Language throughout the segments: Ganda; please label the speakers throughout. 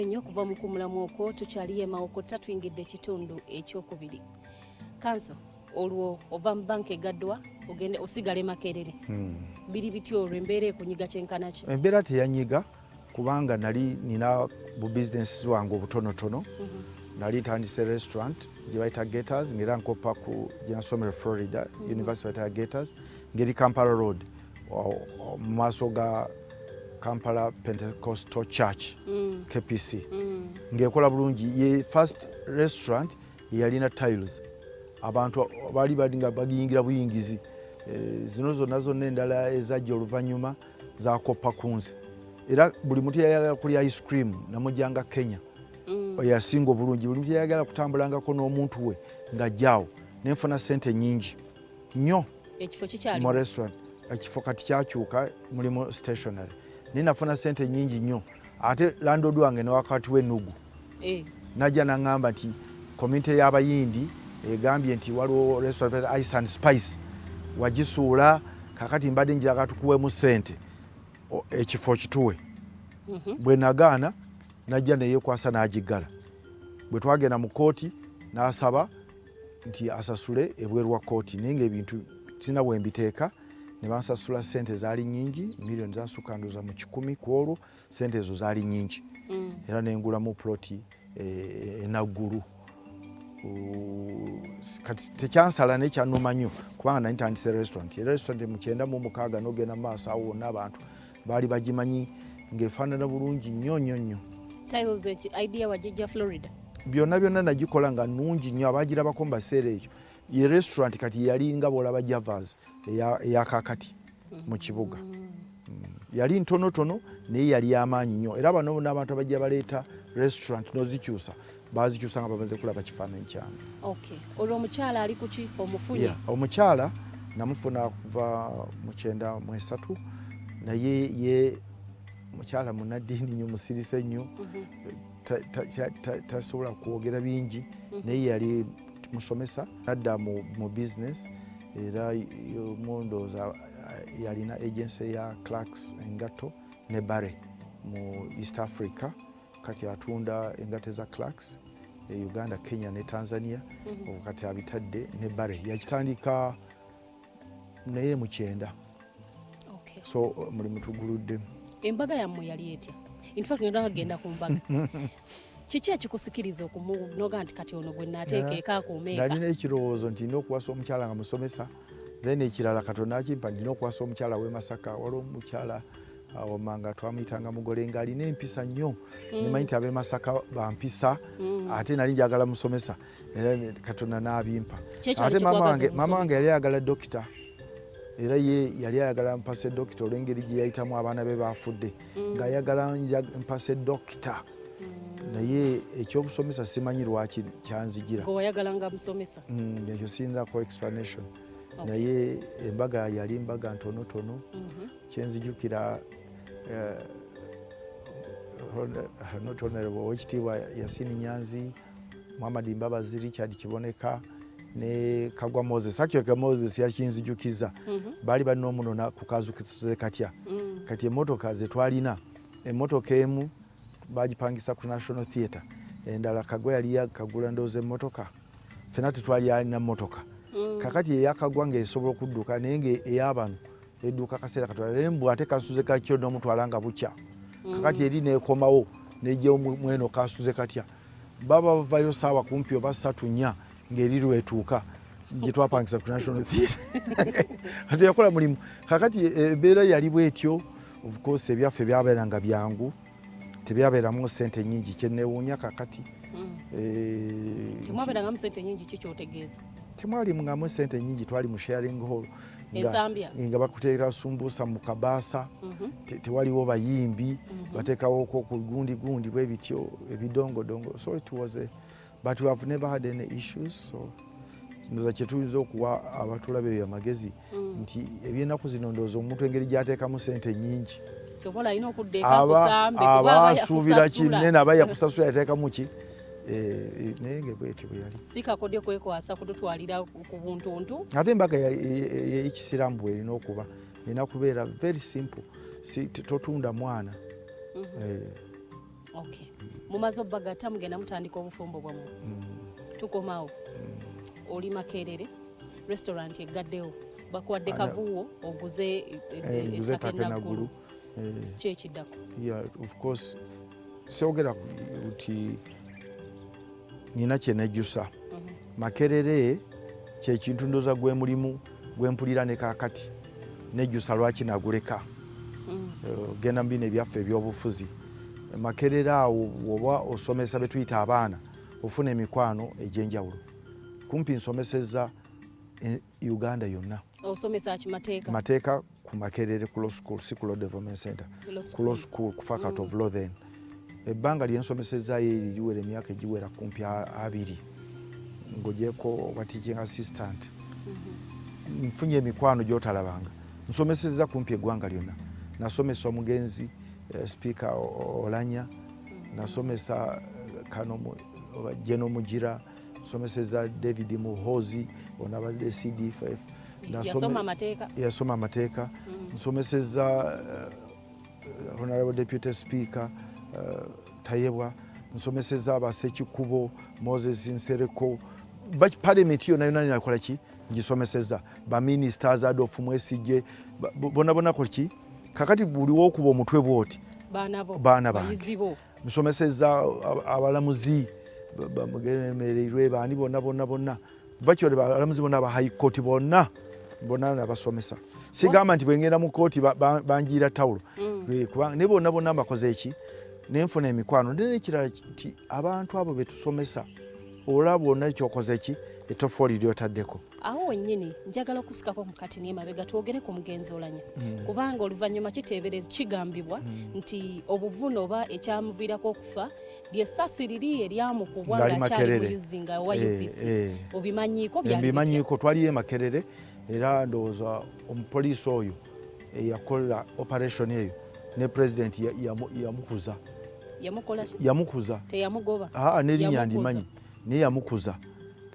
Speaker 1: Nnyo kuva mu kumulamu okwo tukyali emawoko tatuyingidde ekitundu ekyokubiri. Kanso olwo ova mu banka egaddwa ogende osigale Makerere. Biri bityo olwo embeera ekunyiga kyenkana ki?
Speaker 2: Embeera teyanyiga kubanga nali nina bu business bwange obutonotono. Nali ntandise restaurant gye bayita Gators ngera nkopa ku gye nasomera Florida University bayita Gators ngeri Kampala Road mu maaso ga Kampala Pentecostal Church KPC ngekola bulungi ye first restaurant yalina tiles abantu bali badinga bagiyingira buyingizi zino zonna zonna endala ezajja oluvannyuma zakopa kunze era buli muntu yayagala kulya ice cream namujjanga Kenya yasinga obulungi buli muntu yayagala kutambulangako n'omuntu we ng'ajjaawo nenfuna sente nyingi nnyo
Speaker 1: ekifo kikyali
Speaker 2: mu restaurant ekifo kati kyakyuka mulimu stationary ninafuna sente nyingi nnyo ate landlord wange ne wakati w'ennugu najja naŋŋamba nti community y'abayindi egambye nti waliwo restaurant Ice and Spice wagisuula kakati mbadde njagala tukuweemu sente ekifo kituwe bwe nagaana najja neyeekwasa n'agiggala bwe twagenda mu kooti n'asaba nti asasule ebweru wa kooti naye ng'ebintu sina bwe mbiteeka ne bansasula sente zaali nyingi milioni zasukka ndoza mu 10 ku olwo sente ezo zaali nyingi era nengulamu ploti enaggulu kati tekyansala nekyanuma nnyo kubanga nali ntandise restaurant mu 96 n'ogenda mu maaso awo wonna abantu baali bagimanyi ng'efaanana bulungi nnyo nnyo nnyo.
Speaker 1: Tiles idea wajijja Florida?
Speaker 2: Byonna byonna nagikola nga nnungi nnyo abagirabako mu baseera ekyo. Ye restaurant kati yali nga bwolaba Javas eyakakati mu kibuga yali ntonotono naye yali y'amaanyi nnyo era bano n'abantu abajja baleeta restaurant n'ozikyusa bazikyusa nga bamaze kulaba kifaananyi kyange.
Speaker 1: Okay. Olwo omukyala ali ku ki omufunye?
Speaker 2: Omukyala namufuna kuva mu 93 naye ye mukyala munaddiini nnyo musirise nnyo tasobola kwogera bingi naye yali musomesa nadda mu business era mondooza yalina agency ya Clarks engato ne Bare mu East Africa kati atunda engato za Clarks Uganda, Kenya ne Tanzania kati abitadde ne Bare yakitandika naye mu 9.
Speaker 1: Okay.
Speaker 2: So mulimu tuguludde.
Speaker 1: Embaga yammwe yali etya? In fact ngenda ku mbaga. Kiki ekikusikiriza okumunoga nti kati ono gwe naateeka akuumeeka?
Speaker 2: Nalina ekirowoozo nti ndina okuwasa omukyala nga musomesa then ekirala Katonda akimpa ndina okuwasa omukyala w'e Masaka waliwo omukyala omanga twamuyitanga mugole ng'alina empisa nnyo nimanyi nti ab'e Masaka bampisa ate nali njagala musomesa era Katonda n'abimpa ate mama wange yali ayagala dokita era ye yali ayagala mpase dokita olw'engeri gye yayitamu abaana be baafudde ng'ayagala mpase dokita naye ekyobusomesa simanyi lwaki kyanzigira.
Speaker 1: Wayagalanga musomesa?
Speaker 2: Ekyo siyinzako explanation. Naye embaga yali mbaga ntonotono kyenzijukira owekitiibwa Yasini Nyanzi, Muhammad Mbabazi, Richard Kiboneka ne Kagwa Moses. Akyoka Moses yakinzijukiza baali balina omunona ku kazukize katya kati emmotoka ze twalina emmotoka emu bagipangisa ku National Theatre endala Kagwa yali yakagula ndooza emmotoka fena tetwali alina mmotoka kakati eyakagwa ng'esobola okudduka naye ng'eyabano edduka kaseera katwala lembu ate kasuze kakyo n'omutwala nga bukya kakati eri neekomawo nejja mweno kasuze katya baba bavayo saawa kumpi oba 3-4 ng'eri lwetuuka gye twapangisa ku National Theatre ate yakola mulimu kakati embeera yali bwetyo of course ebyaffe byabeeranga byangu tebyabeeramu sente nyingi kyenneewuunya kakati
Speaker 1: temwabeerangamu sente nyingi kikyotegeeza?
Speaker 2: Temwalingamu sente nyingi twali mu sharing hall nga bakuteera sumbusa mu kabaasa tewaliwo bayimbi bateekawo ku gundi bwe bityo ebidongodongo so it was but we have never had any issues so ndoza kyetuyinza okuwa abatulabe eyo amagezi nti ebyennaku zino ndowooza omuntu engeri gy'ateekamu sente nyingi abasuubira kinene aba yakusasula yateekamu ki naye ngebwetyo bwe yali
Speaker 1: si kakodyo kwekwasa kututwalira ku buntuntu
Speaker 2: ate embaga y'ekisiraamu bw'erina okuba erina kubeera very simple totunda mwana.
Speaker 1: Okay. mumaze obbagatta mugenda mutandika obufumbo bwammwe tukomawo oli Makerere restaurant egaddewo bakuwadde kavuwo oguze ettaka enaggulu kyekiddako
Speaker 2: of course sogera nti nina kyenejjusa Makerere kyekintu ndoza gwe mulimu gwempulira ne kaakati nejjusa lwaki naguleka genda mbine byaffe ebyobufuzi Makerere awo oba osomesa betuyita abaana ofuna emikwano egy'enjawulo kumpi nsomeseza Uganda yonna
Speaker 1: osomesa kimateeka
Speaker 2: mateeka ku Makerere ku law school si ku law development center ku law school ku faculty of law then ebbanga lyensomesezaayo eriwera emyaka egiwera kumpi 2 ng'ogyeko teaching assistant nfunye emikwano gy'otalabanga nsomeseza kumpi eggwanga lyonna nasomesa omugenzi speaker Olanya nasomesa kano Jeno Mugira nsomeseza David Muhozi onabadde CD5 yasoma amateeka nsomeseza honorable deputy speaker Tayebwa nsomeseza abasekikubo Moses Nsereko parliament yonna yonna nakola ki ngisomeseza ba ministers Adolf Mwesigye bona koki kakati buli wokuba omutwe bwoti baana bange nsomeseza abalamuzi bamugemereirwe bani bonna virtually abalamuzi bonna ba high court bonna nabasomesa sigamba nti bwengenda mu kooti banjira tawulo kubanga ne bonna bakoze eki nenfuna emikwano nekirala nti abantu abo betusomesa olaba onna ekyokoze eki etofooli lyotaddeko
Speaker 1: awo wennyini njagala okusikako mukati n'emabega twogere ku mugenzi Olanya kubanga oluvannyuma kiteebereza kigambibwa nti obuvune oba ekyamuviirako okufa lyessasi liri eryamukubwa ng'akyali muyuzi nga wa UPC obimanyiiko
Speaker 2: twaliyo Makerere era ndowooza omupoliisi oyo eyakola operation eyo ne president yamukuza
Speaker 1: teyamugoba
Speaker 2: nerinnya ndimanyi naye yamukuza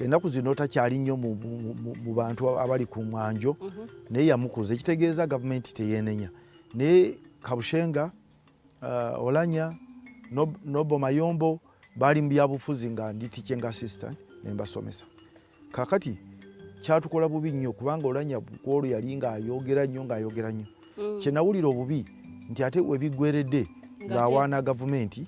Speaker 2: ennaku zino takyali nnyo mu bantu abali ku mwanjo naye yamukuza ekitegeeza gavumenti teyeenenya naye Kabushenga Olanya Nobo Mayombo baali mu byabufuzi nga ndi teaching assistant nembasomesa kakati kyatukola bubi nnyo kubanga Olanya kwolo yali ng'ayogera nnyo kyenawulira obubi nti ate webiggweredde ng'awaana gavumenti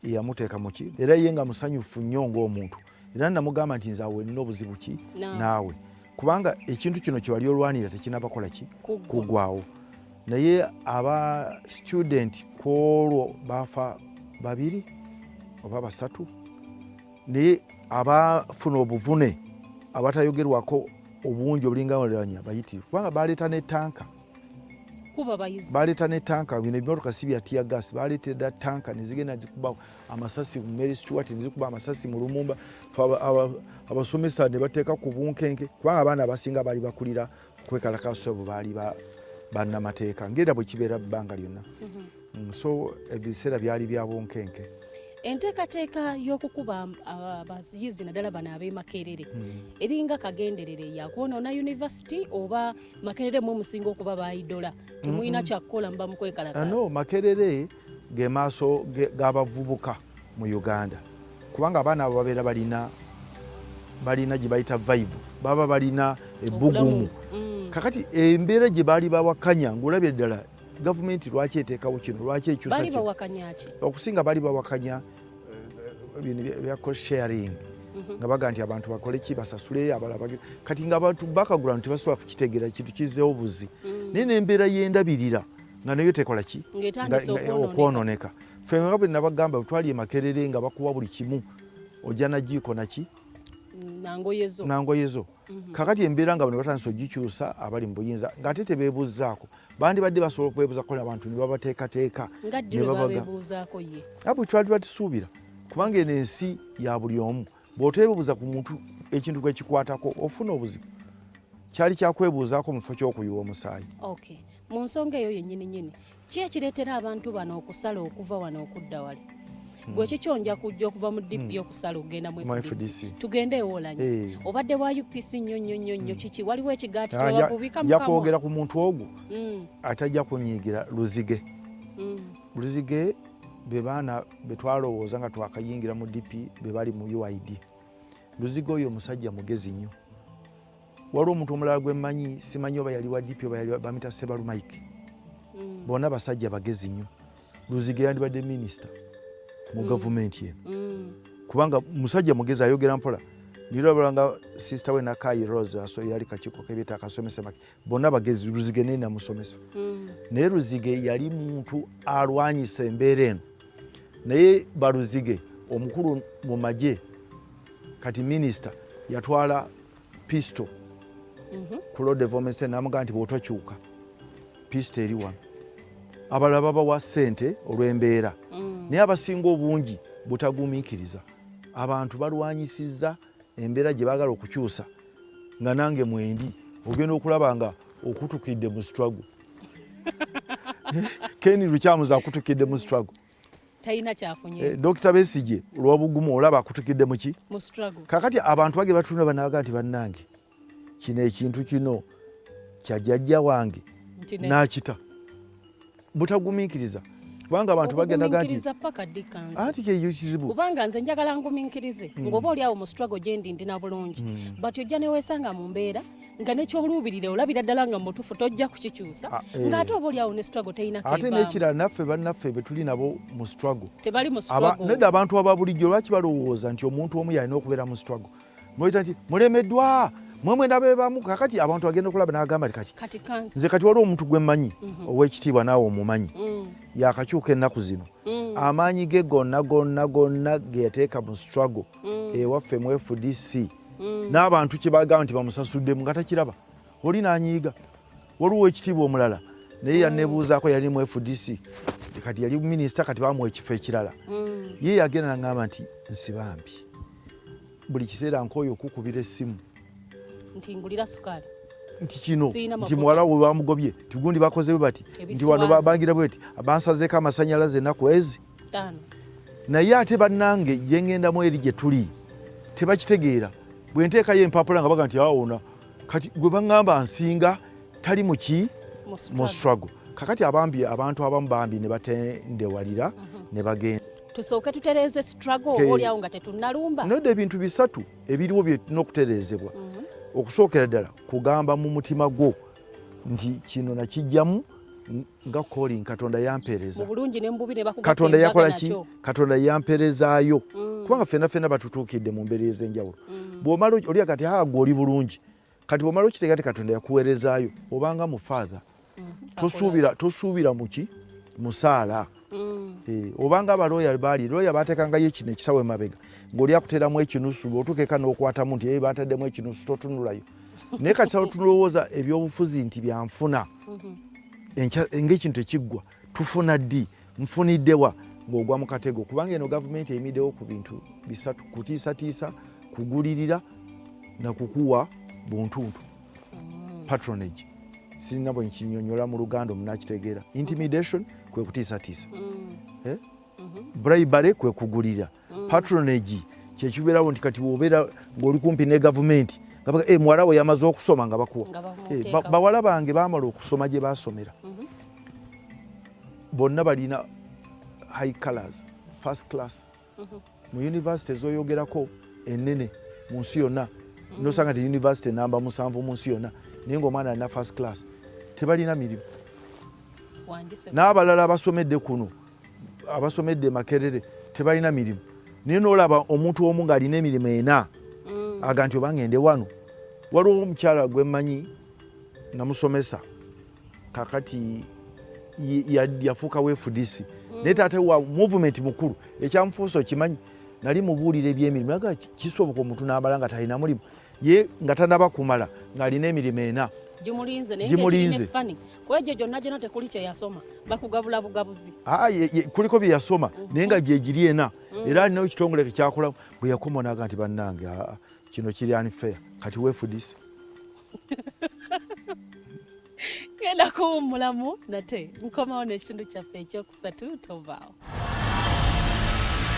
Speaker 2: eyamuteeka muki era ye nga musanyufu nnyo ng'omuntu era namugamba nti nze awe nina obuzibu ki naawe kubanga ekintu kino kye wali olwanira tekinabakola ki kuggwawo naye aba student kwolwo bafa 2 oba 3 naye abafuna obuvune abatayogerwako obungi obulinga Olanya bayitire kubanga baleeta n'ettanka baleeta n'ettanka bino ebimotoka si bya tear gas baleetera tanka nezigenda zikuba amasasi mu Mary Stewart nezikuba amasasi mu Lumumba abasomesa ne bateeka ku bunkenke kubanga abaana abasinga bali bakulira kwekalakaso abo baali bannamateeka ngenda bwe kibeera bbanga lyonna so ebiseera byali bya bunkenke
Speaker 1: enteekateeka y'okukuba abayizi naddala bano ab'e Makerere eringa kagenderere yakwonoona university oba Makerere mwe musinga okuba bayidola temulina kyakukola mba mukwekalakasa
Speaker 2: Makerere ge maaso g'abavubuka mu Uganda kubanga abaana abo babeera balina gye bayita vibe baba balina ebbugumu kakati embeera gye baali bawakanya ng'olabye ddala gavumenti lwaki eteekawo kino lwaki ekyusa
Speaker 1: bali bawakanya ki
Speaker 2: okusinga bali bawakanya bino bya cost sharing nga baga nti abantu bakole ki basasule abalala kati nga abantu bakagula nti basobola kukitegeera ekintu kizeewo buzi naye n'embeera y'endabirira nga nayo tekola ki okwononeka ffe nga bwe nabagamba twali e Makerere nga bakuwa buli kimu ojja nagiiko naki nangoyezo kakati embeera nga bano batandise ogikyusa abali mu buyinza ng'ate tebeebuuzaako bandi badde basobola okwebuuza kola abantu ne babateekateeka abwe twali batusuubira kubanga eno ensi ya buli omu bw'oteebuuza ku muntu ekintu gwe kikwatako ofuna obuzibu kyali kyakwebuuzaako mu kifo ky'okuyiwa omusaayi
Speaker 1: mu nsonga eyo yennyini ki ekireetera abantu bano okusala okuva wano okudda wali gwe kikyonja kujja okuva mu DP okusala okugenda mu FDC tugende ewolanya obadde wa UPC nnyo kiki waliwo ekigaati tewakubika
Speaker 2: mukama yakwogera ku muntu ogwo atajja kunyiigira Luzige be baana be twalowooza nga twakayingira mu DP be bali mu UID. Luziga oyo omusajja mugezi nnyo. Waliwo omuntu omulala gwe mmanyi, simanyi oba yali wa DP oba yali bamita Sebalu Mike. Bonna basajja bagezi nnyo. Luziga yandibadde minisita mu gavumenti ye. Kubanga musajja mugezi ayogera mpola. Nirabanga sister we Nakai Rose aso yali kakiiko kebita akasomesa make. Bonna bagezi Luziga ne namusomesa. Naye Luzige yali muntu alwanyisa embeera eno. Naye Baluzige omukulu mu magye kati minisita yatwala pisto ku Lord Vomese namuga nti bw'otokyuka pisto eri wano. Abalala babawa ssente olw'embeera. Naye abasinga obungi butagumiikiriza. Abantu balwanyisizza embeera gye baagala okukyusa nga nange mwendi ogenda okulaba nga okutukidde mu struggle. Ken Lucyamuza akutukidde mu struggle.
Speaker 1: Tayina kyafunye.
Speaker 2: Dr. Besigye olw'obugumu olaba akutukidde mu ki?
Speaker 1: Mu struggle.
Speaker 2: Kakati abantu bage batunda banaaga nti bannange kino ekintu kino kya jjajja wange n'akita. Butagumiikiriza. Kubanga abantu bagendaga nti anti kyeyo kizibu.
Speaker 1: Kubanga nze njagala ngumiikirize ng'oba oli awo mu struggle gye ndi na bulungi. But ojja ne weesanga mu mbeera nga nekyoluubirire olabira ddala nga mutuufu tojja kukikyusa ng'ate oba oli awo ne struggle teyina keebaamu. Ate n'ekirala naffe bannaffe be tuli nabo mu struggle. Tebali mu struggle. Nedda abantu ababulijjo lwaki balowooza nti omuntu omu yalina okubeera mu struggle. Mweta nti mulemeddwa mwemwenda beebamu. Kakati abantu bagenda okulaba n'agamba kati nze kati waliwo omuntu gwe mmanyi ow'ekitiibwa naawe omumanyi yakakyuka ennaku zino amaanyi ge gonna ge yateeka mu struggle ewaffe mu FDC n'abantu kye bagamba nti bamusasuddemu nga takiraba oli n'anyiiga. Waliwo ekitiibwa omulala naye yanneebuuzaako yali mu FDC kati yali minisita kati bamuwa ekifo ekirala. Ye yagenda n'aŋŋamba nti Nsibambi buli kiseera nkooyo okukubira essimu nti ngulira sukaali nti kino nti muwala we bamugobye tigundi bakoze bati nti wano babangira bweti abansazeeko amasannyalaze ennaku ezi 5. Naye ate bannange ye ŋŋendamu eri gye tuli tebakitegeera. Bwe nteekayo empapula nga baga nti awona kati gwe baŋŋamba nsinga tali mu ki mu struggle. Kakati abantu abamu bambi ne batendewalira ne bagenda. Tusooke tutereeze struggle oli awo nga tetunnalumba. Nodde ebintu bisatu ebiriwo byetulina okutereezebwa. Okusookera ddala kugamba mu mutima gwo nti kino nakijjamu nga calling Katonda yampeereza. Katonda yakola ki? Katonda yampeerezaayo. Kubanga ffenna batutuukidde mu mbeera ez'enjawulo. Bw'omala oli kati gwe oli bulungi kati bw'omala okiteeka ti Katonda yakuweerezaayo obanga mu father tosuubira mu ki musaala. Obanga abalooya baali looya baateekangayo ekino ekisawo emabega ng'oli akuteeramu ekinusu bw'otuuka n'okwatamu nti baataddemu ekinusu totunulayo. Naye kati sawo tulowooza ebyobufuzi nti byanfuna ng'ekintu tekiggwa tufuna ddi nfuniddewa ng'ogwa mu katego. Kubanga eno gavumenti eyimiddewo ku bintu bisatu: kutiisatiisa, kugulirira na kukuwa buntuntu. Patronage sirina bwe nkinyonnyola mu Luganda omunakitegeera. Intimidation kwe kutiisatiisa. Bribery kwe kugulira. Patronage kyekibeerawo nti kati bw'obeera ng'oli kumpi ne gavumenti nga baga muwala we yamaze okusoma nga bakuwa. Bawala bange baamala okusoma gye baasomera bonna balina high colors, first class. Mu university ez'oyogerako ennene mu nsi yonna nosanga nti university namba 7 mu nsi yonna naye ng'omwana alina first class tebalina mirimu. N'abalala abasomedde kuno abasomedde Makerere tebalina mirimu. Naye n'olaba omuntu omu ng'alina emirimu 4 aga nti oba ngende wano. Waliwo omukyala gwe mmanyi namusomesa kakati yafuuka wa FDC naye taate wa movement mukulu ekyamufuusa okimanyi nali mubuulira ebyemirimu aga kisoboka omuntu n'amala nga talina mulimu ye nga tanaba kumala ng'alina emirimu 4 gimulinze. Kwegyo gyonna tekuli kye yasoma bakugabula bugabuzi.
Speaker 2: Kuliko bye yasoma naye nga gye giri 4 era alinawo ekitongole kyakolamu. Bwe yakoma naga nti bannange kino kiri unfair kati we FDC.
Speaker 1: Genda kuwummulamu nate nkomawo n'ekitundu kyaffe ekyokusatu tovaawo.